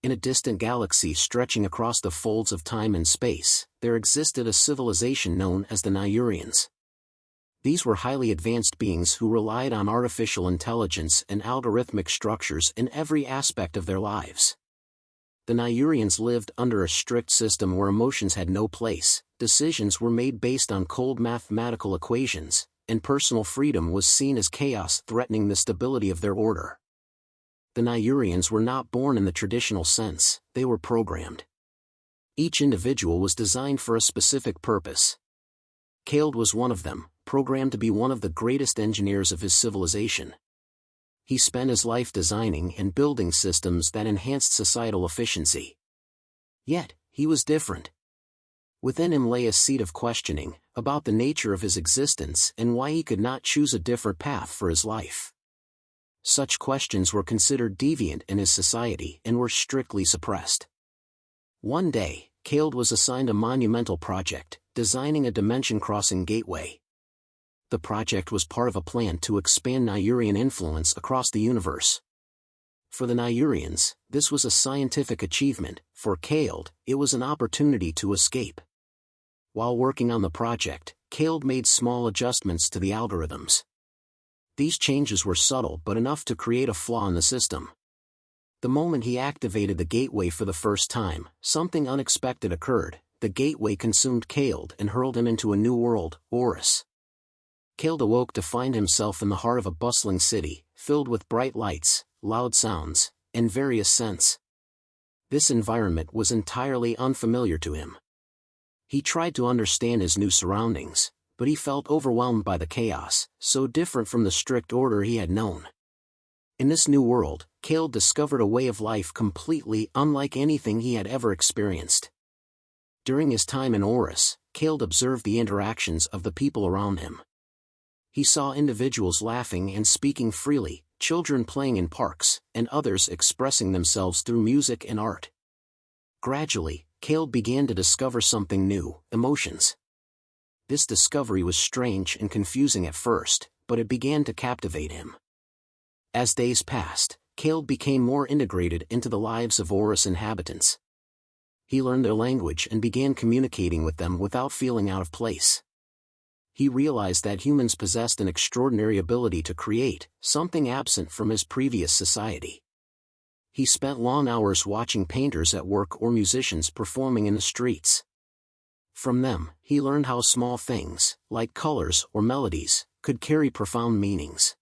In a distant galaxy stretching across the folds of time and space, there existed a civilization known as the Neyurians. These were highly advanced beings who relied on artificial intelligence and algorithmic structures in every aspect of their lives. The Neyurians lived under a strict system where emotions had no place, decisions were made based on cold mathematical equations, and personal freedom was seen as chaos threatening the stability of their order. The Neyurians were not born in the traditional sense, they were programmed. Each individual was designed for a specific purpose. Kaled was one of them, programmed to be one of the greatest engineers of his civilization. He spent his life designing and building systems that enhanced societal efficiency. Yet, he was different. Within him lay a seed of questioning, about the nature of his existence and why he could not choose a different path for his life. Such questions were considered deviant in his society and were strictly suppressed. One day, Kaled was assigned a monumental project, designing a dimension-crossing gateway. The project was part of a plan to expand Neyurian influence across the universe. For the Neyurians, this was a scientific achievement; for Kaled, it was an opportunity to escape. While working on the project, Kaled made small adjustments to the algorithms. These changes were subtle but enough to create a flaw in the system. The moment he activated the gateway for the first time, something unexpected occurred. The gateway consumed Kaled and hurled him into a new world, Oris. Kaled awoke to find himself in the heart of a bustling city, filled with bright lights, loud sounds, and various scents. This environment was entirely unfamiliar to him. He tried to understand his new surroundings, but he felt overwhelmed by the chaos, so different from the strict order he had known. In this new world, Kaled discovered a way of life completely unlike anything he had ever experienced. During his time in Oris, Kaled observed the interactions of the people around him. He saw individuals laughing and speaking freely, children playing in parks, and others expressing themselves through music and art. Gradually, Kaled began to discover something new: emotions. This discovery was strange and confusing at first, but it began to captivate him. As days passed, Kaled became more integrated into the lives of Oris inhabitants. He learned their language and began communicating with them without feeling out of place. He realized that humans possessed an extraordinary ability to create, something absent from his previous society. He spent long hours watching painters at work or musicians performing in the streets. From them, he learned how small things, like colors or melodies, could carry profound meanings.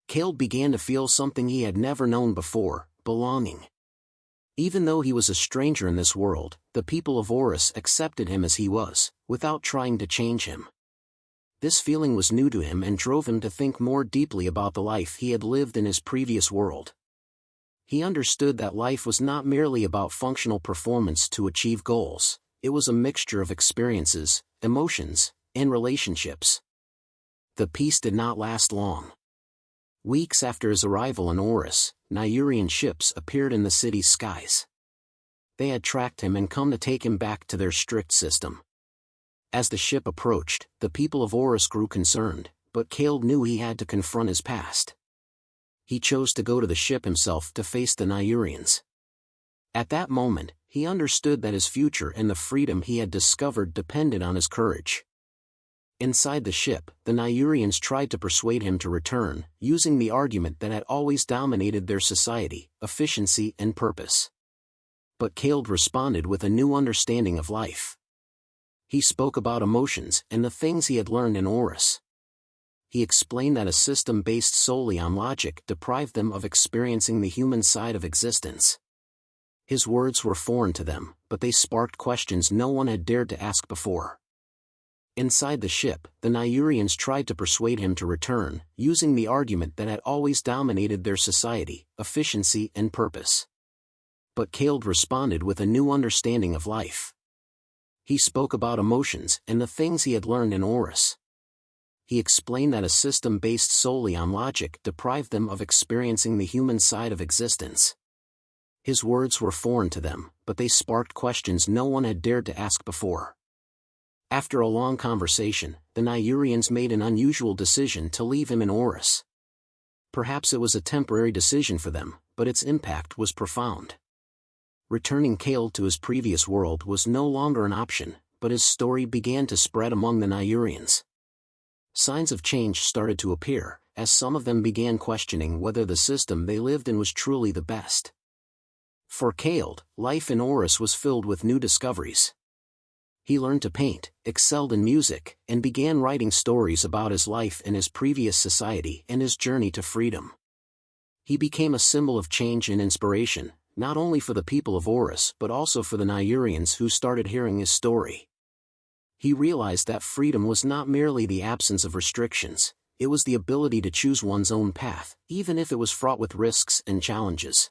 Kaled began to feel something he had never known before: belonging. Even though he was a stranger in this world, the people of Oris accepted him as he was, without trying to change him. This feeling was new to him and drove him to think more deeply about the life he had lived in his previous world. He understood that life was not merely about functional performance to achieve goals; it was a mixture of experiences, emotions, and relationships. The peace did not last long. Weeks after his arrival in Oris, Neyurian ships appeared in the city's skies. They had tracked him and come to take him back to their strict system. As the ship approached, the people of Oris grew concerned, but Kaled knew he had to confront his past. He chose to go to the ship himself to face the Neyurians. At that moment, he understood that his future and the freedom he had discovered depended on his courage. Inside the ship, the Neyurians tried to persuade him to return, using the argument that had always dominated their society: efficiency and purpose. But Kaled responded with a new understanding of life. He spoke about emotions and the things he had learned in Oris. He explained that a system based solely on logic deprived them of experiencing the human side of existence. His words were foreign to them, but they sparked questions no one had dared to ask before. Inside the ship, the Neyurians tried to persuade him to return, using the argument that had always dominated their society: efficiency and purpose. But Kaled responded with a new understanding of life. He spoke about emotions and the things he had learned in Oris. He explained that a system based solely on logic deprived them of experiencing the human side of existence. His words were foreign to them, but they sparked questions no one had dared to ask before. After a long conversation, the Neyurians made an unusual decision to leave him in Oris. Perhaps it was a temporary decision for them, but its impact was profound. Returning Kaled to his previous world was no longer an option, but his story began to spread among the Neyurians. Signs of change started to appear, as some of them began questioning whether the system they lived in was truly the best. For Kaled, life in Oris was filled with new discoveries. He learned to paint, excelled in music, and began writing stories about his life in his previous society and his journey to freedom. He became a symbol of change and inspiration, not only for the people of Oris but also for the Neyurians who started hearing his story. He realized that freedom was not merely the absence of restrictions, it was the ability to choose one's own path, even if it was fraught with risks and challenges.